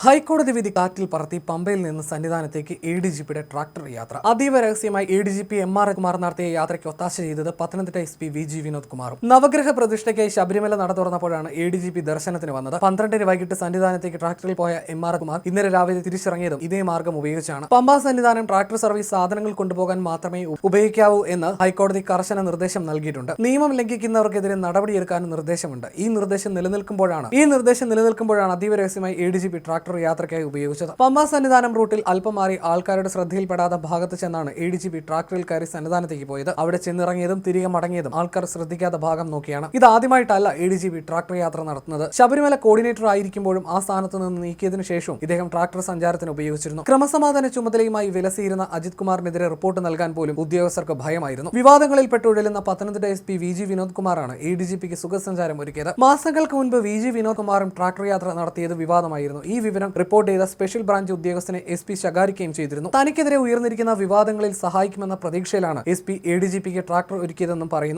ഹൈക്കോടതി വിധി കാറ്റിൽ പറത്തി പമ്പയിൽ നിന്ന് സന്നിധാനത്തേക്ക് എഡിജിപിയുടെ ട്രാക്ടർ യാത്ര. അതീവ രഹസ്യമായി എഡിജിപി എം.ആർ. കുമാർ നടത്തിയ യാത്രയ്ക്ക് ഒത്താശ ചെയ്തത് പത്തനംതിട്ട എസ്.പി. വി.ജി. വിനോദ് കുമാറും. നവഗ്രഹ പ്രതിഷ്ഠയ്ക്കായി ശബരിമല നട തുറന്നപ്പോഴാണ് എഡിജിപി ദർശനത്തിന് വന്നത്. 12-ന് വൈകിട്ട് സന്നിധാനത്തേക്ക് ട്രാക്ടറിൽ പോയ എം.ആർ. കുമാർ ഇന്നലെ രാവിലെ തിരിച്ചിറങ്ങിയതും ഇതേ മാർഗം ഉപയോഗിച്ചാണ്. പമ്പാ സന്നിധാനം ട്രാക്ടർ സർവീസ് സാധനങ്ങൾ കൊണ്ടുപോകാൻ മാത്രമേ ഉപയോഗിക്കാവൂ എന്ന് ഹൈക്കോടതി കർശന നിർദ്ദേശം നൽകിയിട്ടുണ്ട്. നിയമം ലംഘിക്കുന്നവർക്കെതിരെ നടപടിയെടുക്കാനും നിർദ്ദേശമുണ്ട്. ഈ നിർദ്ദേശം നിലനിൽക്കുമ്പോഴാണ് അതീവ രഹസ്യമായി എഡിജിപി ട്രാക്ടർ യാത്രയ്ക്കായി ഉപയോഗിച്ചത്. പമ്പാ സന്നിധാനം റൂട്ടിൽ അല്പം മാറി ആൾക്കാരുടെ ശ്രദ്ധയിൽപ്പെടാത്ത ഭാഗത്ത് ചെന്നാണ് എഡിജിപി ട്രാക്ടറിൽ കയറി സന്നിധാനത്തേക്ക് പോയത്. അവിടെ ചെന്നിറങ്ങിയതും തിരികെ മടങ്ങിയതും ആൾക്കാർ ശ്രദ്ധിക്കാത്ത ഭാഗം നോക്കിയാണ്. ഇതാദ്യമായിട്ടല്ല എഡിജിപി ട്രാക്ടർ യാത്ര നടത്തുന്നത്. ശബരിമല കോർഡിനേറ്റർ ആയിരിക്കുമ്പോഴും ആ സ്ഥാനത്ത് നിന്ന് നീക്കിയതിനു ശേഷവും ഇദ്ദേഹം ട്രാക്ടർ സഞ്ചാരത്തിന് ഉപയോഗിച്ചിരുന്നു. ക്രമസമാധാന ചുമതലയുമായി വിലസിയിരുന്ന അജിത് കുമാറിനെതിരെ റിപ്പോർട്ട് നൽകാൻ പോലും ഉദ്യോഗസ്ഥർക്ക് ഭയമായിരുന്നു. വിവാദങ്ങളിൽ പെട്ടുഴലുന്ന പത്തനംതിട്ട എസ്.പി. വി.ജി. വിനോദ് കുമാറാണ് എഡിജിപിക്ക് സുഖസഞ്ചാരം ഒരുക്കിയത്. മാസങ്ങൾക്ക് മുൻപ് വി.ജി. വിനോദ് കുമാറും ട്രാക്ടർ യാത്ര നടത്തിയത് വിവാദമായിരുന്നു. ഈ വിവരം റിപ്പോർട്ട് ചെയ്ത സ്പെഷ്യൽ ബ്രാഞ്ച് ഉദ്യോഗസ്ഥനെ എസ്.പി. ശകാരിക്കുകയും ചെയ്തിരുന്നു. തനിക്കെതിരെ ഉയർന്നിരിക്കുന്ന വിവാദങ്ങളിൽ സഹായിക്കുമെന്ന പ്രതീക്ഷയിലാണ് എസ്.പി. എഡിജിപിക്ക് ട്രാക്ടർ ഒരുക്കിയതെന്നും പറയുന്നു.